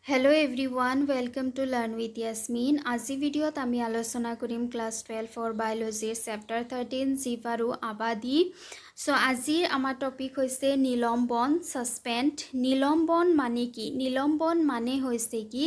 Hello everyone, welcome to Learn with Yasmin. আজি ভিডিঅ'ত আমি আলোচনা কৰিম ক্লাছ 12 ফৰ বায়োলজিৰ চেপ্টাৰ 13 জীৱ আৰু আবাদী। আজিৰ আমাৰ টপিক হৈছে নিলম্বন সাসপেন্ড। নিলম্বন মানে কি? নিলম্বন মানে হৈছে কি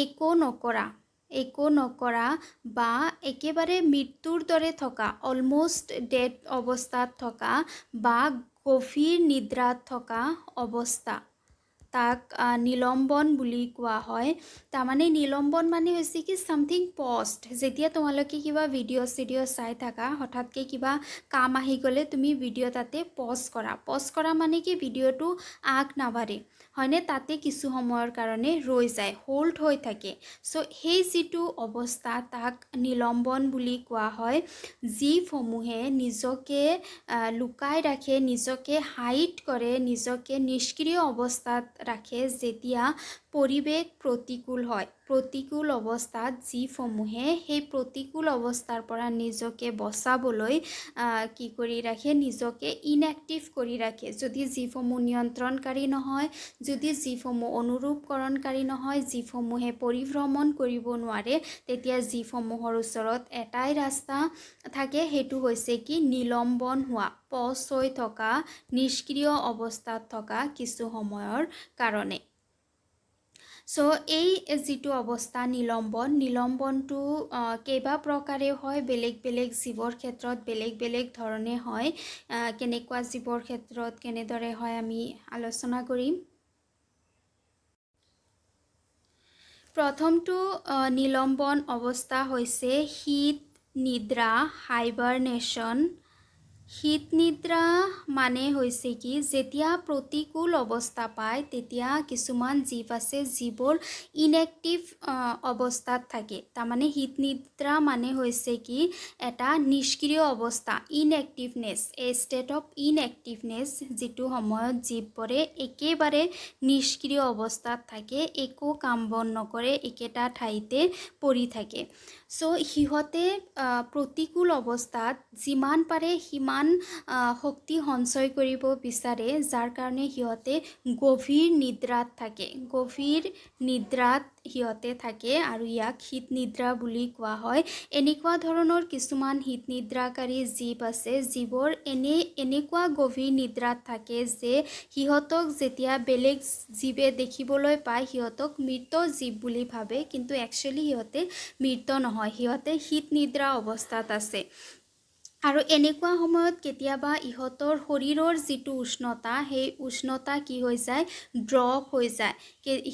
একো নকৰা বা একেবাৰে মৃত্যুৰ দৰে থকা অলমোষ্ট ডেড অৱস্থাত থকা বা গভীৰ নিদ্ৰাত থকা অৱস্থা তাক নিলম্বন বুলি কোৱা হয়। তাৰমানে নিলম্বন মানে হৈছে কি সামথিং পষ্ট। যেতিয়া তোমালোকে কিবা ভিডিঅ' চাই থাকা, হঠাৎকে কিবা কাম আহি গ'লে তুমি ভিডিঅ' তাতে পজ কৰা মানে কি ভিডিঅ'টো আগ নাবাঢ়ে হয়নে, তাতে কিছু সময়ৰ কাৰণে ৰৈ যায়, হোল্ড হৈ থাকে। সেই যিটো অৱস্থা তাক নিলম্বন বুলি কোৱা হয়। যিসমূহে নিজকে লুকাই ৰাখে, নিজকে হাইড কৰে, নিজকে নিষ্ক্ৰিয় অৱস্থাত ৰাখে যেতিয়া পৰিৱেশ প্ৰতিকূল হয়। প্ৰতিকূল অৱস্থাত যিসমূহে সেই প্ৰতিকূল অৱস্থাৰ পৰা নিজকে বচাবলৈ কি কৰি ৰাখে, নিজকে ইনএক্টিভ কৰি ৰাখে। যদি যিসমূহ নিয়ন্ত্ৰণকাৰী নহয়, যদি যিসমূহ অনুৰূপকৰণকাৰী নহয়, যিসমূহে পৰিভ্ৰমণ কৰিব নোৱাৰে, তেতিয়া যিসমূহৰ ওচৰত এটাই ৰাস্তা থাকে, সেইটো হৈছে কি নিলম্বন হোৱা, পজ হৈ থকা, নিষ্ক্ৰিয় অৱস্থাত থকা কিছু সময়ৰ কাৰণে। এই যিটো অৱস্থা নিলম্বনটো কেইবা প্ৰকাৰে হয়, বেলেগ বেলেগ জীৱৰ ক্ষেত্ৰত বেলেগ বেলেগ ধৰণে হয়। কেনেকুৱা জীৱৰ ক্ষেত্ৰত কেনেদৰে হয় আমি আলোচনা কৰিম। প্ৰথমটো নিলম্বন অৱস্থা হৈছে শীত নিদ্ৰা, হাইবাৰনেশ্যন। শীত নিদ্ৰা মানে হৈছে কি, যেতিয়া প্ৰতিকূল অৱস্থা পায় তেতিয়া কিছুমান জীৱ আছে যিবোৰ ইনএক্টিভ অৱস্থাত থাকে। তাৰমানে শীত নিদ্ৰা মানে হৈছে কি এটা নিষ্ক্ৰিয় অৱস্থা, ইনএক্টিভনেছ, এ ষ্টেট অফ ইনএক্টিভনেছ, যিটো সময়ত জীৱবোৰে একেবাৰে নিষ্ক্ৰিয় অৱস্থাত থাকে, একো কাম বন নকৰে, একেটা ঠাইতে পৰি থাকে। সিহঁতে প্ৰতিকূল অৱস্থাত যিমান পাৰে সিমান শক্তি সঞ্চয় কৰিব বিচাৰে, যাৰ কাৰণে সিহঁতে গভীৰ নিদ্ৰাত থাকে। আৰু ইয়াক শীত নিদ্ৰা বুলি কোৱা হয়। এনেকুৱা ধৰণৰ কিছুমান শীত নিদ্ৰাকাৰী জীৱ আছে যিবোৰ এনেকুৱা গভীৰ নিদ্ৰাত থাকে যে সিহঁতক যেতিয়া বেলেগ জীৱে দেখিবলৈ পায় সিহঁতক মৃত জীৱ বুলি ভাবে, কিন্তু একচুৱেলি সিহঁতে মৃত নহয়, সিহঁতে শীত নিদ্ৰা অৱস্থাত আছে। আৰু এনেকুৱা সময়ত কেতিয়াবা ইহঁতৰ শৰীৰৰ যিটো উষ্ণতা, সেই উষ্ণতা কি হৈ যায়, ড্ৰপ হৈ যায়।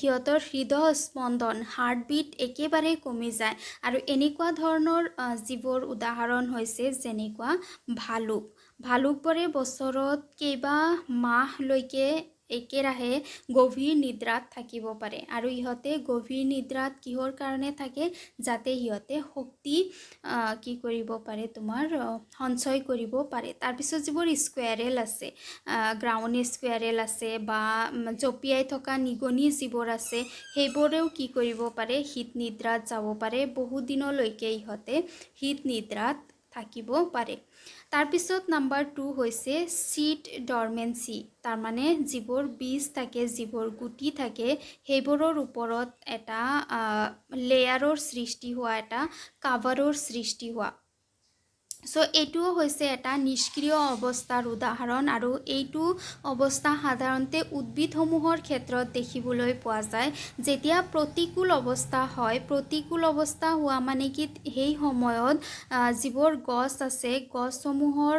সিহঁতৰ হৃদয় স্পন্দন, হাৰ্টবিট একেবাৰে কমি যায়। আৰু এনেকুৱা ধৰণৰ জীৱৰ উদাহৰণ হৈছে যেনেকুৱা ভালুকবোৰে বছৰত কেইবা মাহলৈকে একেৰাহে গভীৰ নিদ্ৰাত থাকিব পাৰে। আৰু ইহঁতে গভীৰ নিদ্ৰাত কিহৰ কাৰণে থাকে, যাতে সিহঁতে শক্তি কি কৰিব পাৰে, তোমাৰ সঞ্চয় কৰিব পাৰে। তাৰপিছত যিবোৰ স্কুৱেৰেল আছে, গ্ৰাউণ্ড স্কুৱেৰেল আছে বা জঁপিয়াই থকা নিগনি যিবোৰ আছে, সেইবোৰেও কি কৰিব পাৰে, শীত নিদ্ৰাত যাব পাৰে। বহুত দিনলৈকে ইহঁতে শীত নিদ্ৰাত থাকিব পাৰে। তাৰপিছত নাম্বাৰ 2 হৈছে চিড ডৰমেঞ্চি। তাৰমানে যিবোৰ বীজ থাকে, যিবোৰ গুটি থাকে, সেইবোৰৰ ওপৰত এটা লেয়াৰৰ সৃষ্টি হোৱা, এটা কাভাৰৰ সৃষ্টি হোৱা। এইটোও হৈছে এটা নিষ্ক্ৰিয় অৱস্থাৰ উদাহৰণ। আৰু এইটো অৱস্থা সাধাৰণতে উদ্ভিদসমূহৰ ক্ষেত্ৰত দেখিবলৈ পোৱা যায়। যেতিয়া প্ৰতিকূল অৱস্থা হয়, প্ৰতিকূল অৱস্থা হোৱা মানে কি, সেই সময়ত যিবোৰ গছ আছে, গছসমূহৰ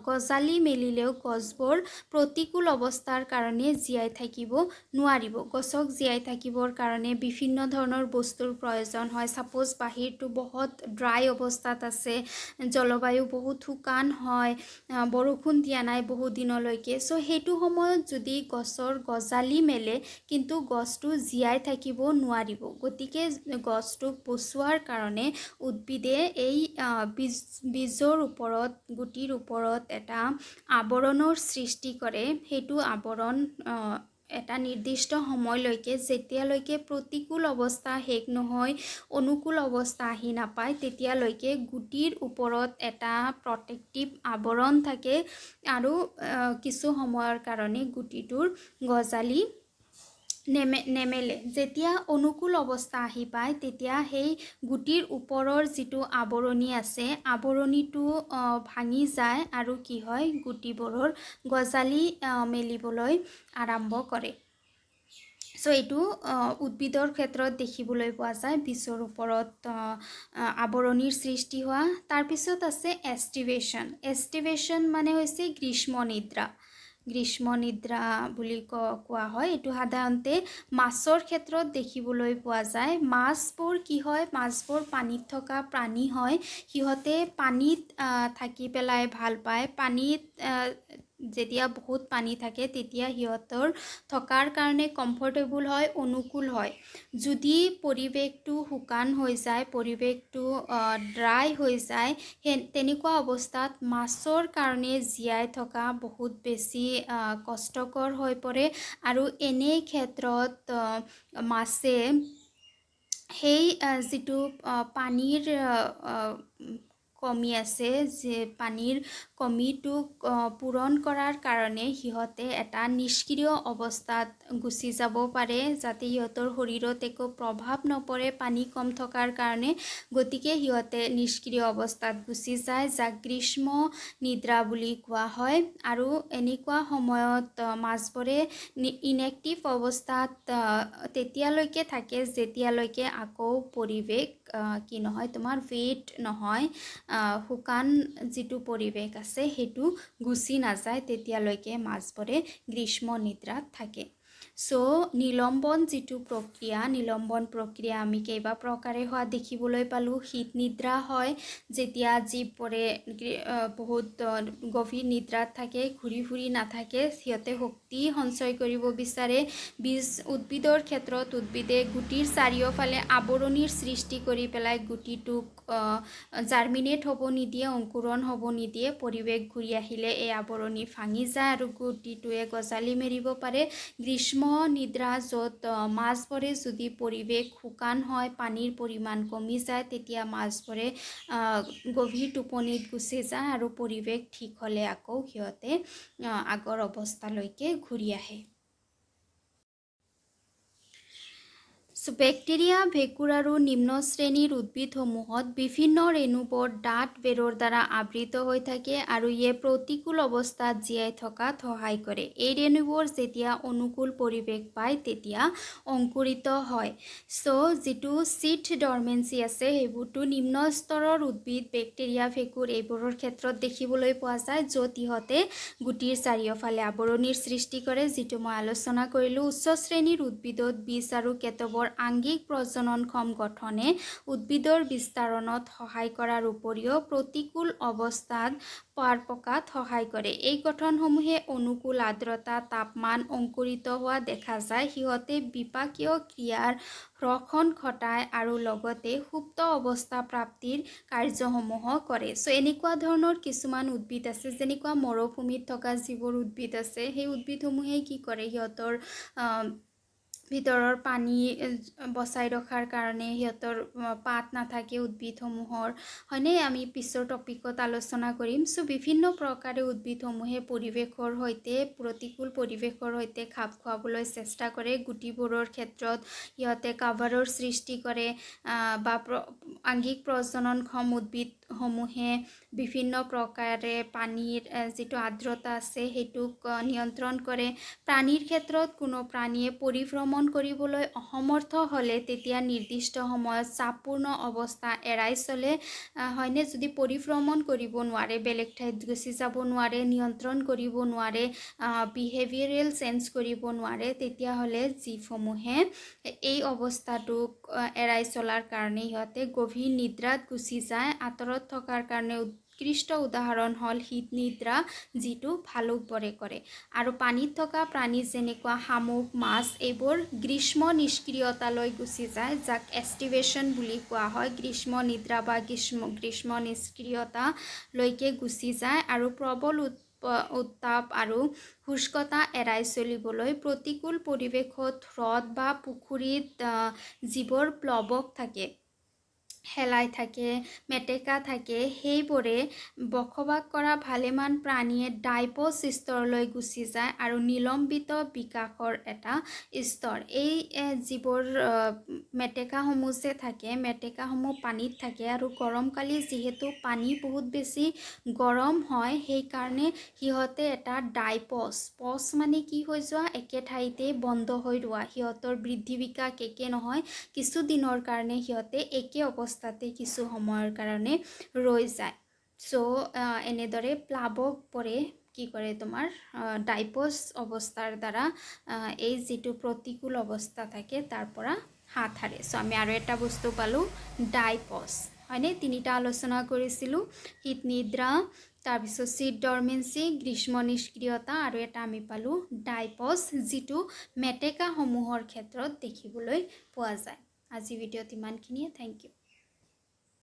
গজালি মেলিলেও গছবোৰ প্ৰতিকূল অৱস্থাৰ কাৰণে জীয়াই থাকিব নোৱাৰিব। গছক জীয়াই থাকিবৰ কাৰণে বিভিন্ন ধৰণৰ বস্তুৰ প্ৰয়োজন হয়। ছাপ'জ বাহিৰটো বহুত ড্ৰাই অৱস্থাত আছে, জলবায়ু বহুত শুকান হয়, বৰষুণ দিয়া নাই বহুত দিনলৈকে। সেইটো সময়ত যদি গছৰ গজালি মেলে, কিন্তু গছটো জীয়াই থাকিব নোৱাৰিব। গতিকে গছটোক বচোৱাৰ কাৰণে উদ্ভিদে এই বীজৰ ওপৰত, গুটিৰ ওপৰত এটা আৱৰণৰ সৃষ্টি কৰে। সেইটো আৱৰণ এটা নিৰ্দিষ্ট সময়লৈকে, যেতিয়ালৈকে প্ৰতিকূল অৱস্থা শেষ নহয়, অনুকূল অৱস্থা আহি নাপায়, তেতিয়ালৈকে গুটিৰ ওপৰত এটা প্ৰটেক্টিভ আৱৰণ থাকে। আৰু কিছু সময়ৰ কাৰণে গুটিটোৰ গজালি নেমেলে যেতিয়া অনুকূল অৱস্থা আহি পায় তেতিয়া সেই গুটিৰ ওপৰৰ যিটো আৱৰণি আছে আৱৰণিটো ভাঙি যায় আৰু কি হয় গুটিবোৰৰ গজালি মেলিবলৈ আৰম্ভ কৰে। সো এইটো উদ্ভিদৰ ক্ষেত্ৰত দেখিবলৈ পোৱা যায় বীজৰ ওপৰত আৱৰণিৰ সৃষ্টি হোৱা। তাৰপিছত আছে এষ্টিভেশ্যন মানে হৈছে গ্ৰীষ্ম নিদ্ৰা বুলি কোৱা হয়। এইটো সাধাৰণতে মাছৰ ক্ষেত্ৰত দেখিবলৈ পোৱা যায়। মাছবোৰ কি হয় মাছবোৰ পানীত থকা প্ৰাণী হয়। সিহঁতে পানীত থাকি পেলাই ভাল পায়। পানীত যেতিয়া বহুত পানী থাকে তেতিয়া সিহঁতৰ থকাৰ কাৰণে কমফৰ্টেবল হয়, অনুকূল হয়। যদি পৰিৱেশটো শুকান হৈ যায়, পৰিৱেশটো ড্ৰাই হৈ যায়, তেনেকুৱা অৱস্থাত মাছৰ কাৰণে জীয়াই থকা বহুত বেছি কষ্টকৰ হৈ পৰে আৰু এনে ক্ষেত্ৰত মাছে সেই যিটো পানীৰ কমি আছে যে পানীৰ কমিটোক পূৰণ কৰাৰ কাৰণে সিহঁতে এটা নিষ্ক্ৰিয় অৱস্থাত গুচি যাব পাৰে যাতে সিহঁতৰ শৰীৰত একো প্ৰভাৱ নপৰে পানী কম থকাৰ কাৰণে। গতিকে সিহঁতে নিষ্ক্ৰিয় অৱস্থাত গুচি যায় যাক গ্ৰীষ্ম নিদ্ৰা বুলি কোৱা হয়। আৰু এনেকুৱা সময়ত মাছবোৰে ইনএক্টিভ অৱস্থাত তেতিয়ালৈকে থাকে যেতিয়ালৈকে আকৌ পৰিৱেশ কি নহয় তোমাৰ ৱেট নহয়, শুকান যিটো পৰিৱেশ আছে সেইটো গুচি নাযায় তেতিয়ালৈকে মাছবোৰে গ্ৰীষ্ম নিদ্ৰাত থাকে। সো নিলম্বন যিটো নিলম্বন প্ৰক্ৰিয়া আমি কেইবা প্ৰকাৰে হোৱা দেখিবলৈ পালোঁ। শীত নিদ্ৰা হয় যেতিয়া জীৱবোৰে বহুত গভীৰ নিদ্ৰাত থাকে, ঘূৰি ফুৰি নাথাকে, সিহঁতে শক্তি সঞ্চয় কৰিব বিচাৰে। উদ্ভিদৰ ক্ষেত্ৰত উদ্ভিদে গুটিৰ চাৰিওফালে আৱৰণিৰ সৃষ্টি কৰি পেলাই গুটিটোক জাৰ্মিনেট হ'ব নিদিয়ে, অংকুৰণ হ'ব নিদিয়ে। পৰিৱেশ ঘূৰি আহিলে এই আৱৰণি ভাঙি যায় আৰু গুটিটোৱে গজালি মেলিব পাৰে। গ্ৰীষ্ম নিদ্ৰা য'ত মাছবোৰে যদি পৰিৱেশ শুকান হয়, পানীৰ পৰিমাণ কমি যায়, তেতিয়া মাছবোৰে গভীৰ টোপনিত গুচি যায় আৰু পৰিৱেশ ঠিক হ'লে আকৌ সিহঁতে আগৰ অৱস্থালৈকে ঘূৰি আহে। বেক্টেৰিয়া, ভেঁকুৰ আৰু নিম্ন শ্ৰেণীৰ উদ্ভিদসমূহত বিভিন্ন ৰেণুবোৰ ডাঠ বেৰৰ দ্বাৰা আবৃত হৈ থাকে আৰু ইয়ে প্ৰতিকূল অৱস্থাত জীয়াই থকাত সহায় কৰে। এই ৰেণুবোৰ যেতিয়া অনুকূল পৰিৱেশ পায় তেতিয়া অংকুৰিত হয়। সো যিটো চিড ডৰমেঞ্চি আছে সেইবোৰতো নিম্ন স্তৰৰ উদ্ভিদ, বেক্টেৰিয়া, ভেঁকুৰ এইবোৰৰ ক্ষেত্ৰত দেখিবলৈ পোৱা যায় য'ত ইহঁতে গুটিৰ চাৰিওফালে আৱৰণিৰ সৃষ্টি কৰে, যিটো মই আলোচনা কৰিলোঁ। উচ্চ শ্ৰেণীৰ উদ্ভিদত বীজ আৰু কেতবোৰ আংগিক প্ৰজননক্ষম গঠনে উদ্ভিদৰ বিস্তাৰণত সহায় কৰাৰ উপৰিও প্ৰতিকূল অৱস্থাত পাৰ পকাত সহায় কৰে। এই গঠনসমূহে অনুকূল আৰ্দ্ৰতা, তাপমান, অংকুৰিত হোৱা দেখা যায়। সিহঁতে বিপাকীয় ক্ৰিয়াৰ হ্ৰাস ঘটায় আৰু লগতে সুপ্ত অৱস্থা প্ৰাপ্তিৰ কাৰ্যসমূহ কৰে। সো এনেকুৱা ধৰণৰ কিছুমান উদ্ভিদ আছে, যেনেকুৱা মৰুভূমিত থকা যিবোৰ উদ্ভিদ আছে সেই উদ্ভিদসমূহে কি কৰে, সিহঁতৰ ভিতৰৰ পানী বচাই ৰখাৰ কাৰণে সিহঁতৰ পাত নাথাকে উদ্ভিদসমূহৰ, হয়নে? আমি পিছৰ টপিকত আলোচনা কৰিম। সো বিভিন্ন প্ৰকাৰে উদ্ভিদসমূহে প্ৰতিকূল পৰিৱেশৰ সৈতে খাপ খুৱাবলৈ চেষ্টা কৰে। গুটিবোৰৰ ক্ষেত্ৰত সিহঁতে কাভাৰৰ সৃষ্টি কৰে বা আংগিক প্ৰজননক্ষম উদ্ভিদসমূহে বিভিন্ন প্ৰকাৰে পানীৰ যিটো আৰ্দ্ৰতা আছে সেইটোক নিয়ন্ত্ৰণ কৰে। প্ৰাণীৰ ক্ষেত্ৰত কোনো প্ৰাণীয়ে পৰিভ্ৰমণ কৰিবলৈ অসমৰ্থ হ'লে তেতিয়া নিৰ্দিষ্ট সময়ত চাপপূৰ্ণ অৱস্থা এৰাই চলে, হয়নে? যদি পৰিভ্ৰমণ কৰিব নোৱাৰে, বেলেগ ঠাইত গুচি যাব নোৱাৰে, নিয়ন্ত্ৰণ কৰিব নোৱাৰে, বিহেভিয়াৰেল চেঞ্জ কৰিব নোৱাৰে, তেতিয়াহ'লে জীৱসমূহে এই অৱস্থাটোক এৰাই চলাৰ কাৰণে সিহঁতে গভীৰ নিদ্ৰাত গুচি যায়। আঁতৰত থকাৰ কাৰণে উৎকৃষ্ট উদাহৰণ হ'ল শীত নিদ্ৰা, যিটো ভালুকবোৰে কৰে। আৰু পানীত থকা প্ৰাণী যেনেকুৱা শামুক, মাছ এইবোৰ গ্ৰীষ্ম নিষ্ক্ৰিয়তালৈ গুচি যায়, যাক এষ্টিভেশ্যন বুলি কোৱা হয়। গ্ৰীষ্ম নিদ্ৰা বা গ্ৰীষ্ম নিষ্ক্ৰিয়তালৈকে গুচি যায় আৰু প্ৰবল উত্তাপ আৰু শুষ্কতা এৰাই চলিবলৈ প্ৰতিকূল পৰিৱেশত হ্ৰদ বা পুখুৰীত যিবোৰ প্লৱক থাকে হেলাই থাকে, মেটেকা থাকে, সেইবোৰে বসবাস কৰা ভালেমান প্ৰাণীয়ে ডাইপছ স্তৰলৈ গুচি যায় আৰু নিলম্বিত বিকাশৰ এটা স্তৰ। এই যিবোৰ মেটেকাসমূহ যে থাকে, মেটেকাসমূহ পানীত থাকে আৰু গৰমকালি যিহেতু পানী বহুত বেছি গৰম হয়, সেইকাৰণে সিহঁতে এটা ডাইপছ, পছ মানে কি হৈ যোৱা, একে ঠাইতে বন্ধ হৈ ৰোৱা। সিহঁতৰ বৃদ্ধি বিকাশ একে নহয়, কিছুদিনৰ কাৰণে সিহঁতে একে অৱস্থাতে কিছু সময়ৰ কাৰণে ৰৈ যায়। চ' এনেদৰে প্লাৱকবোৰে কি কৰে, তোমাৰ ডাইপছ অৱস্থাৰ দ্বাৰা এই যিটো প্ৰতিকূল অৱস্থা থাকে তাৰ পৰা হাত সাৰে। চ' আমি আৰু এটা বস্তু পালোঁ, ডাইপছ, হয়নে? তিনিটা আলোচনা কৰিছিলোঁ, শীত নিদ্ৰা, তাৰপিছত শীত ডৰমেঞ্চি, গ্ৰীষ্ম নিষ্ক্ৰিয়তা, আৰু এটা আমি পালোঁ ডাইপছ, যিটো মেটেকাসমূহৰ ক্ষেত্ৰত দেখিবলৈ পোৱা যায়। আজি ভিডিঅ'ত ইমানখিনিয়ে, থেংক ইউ।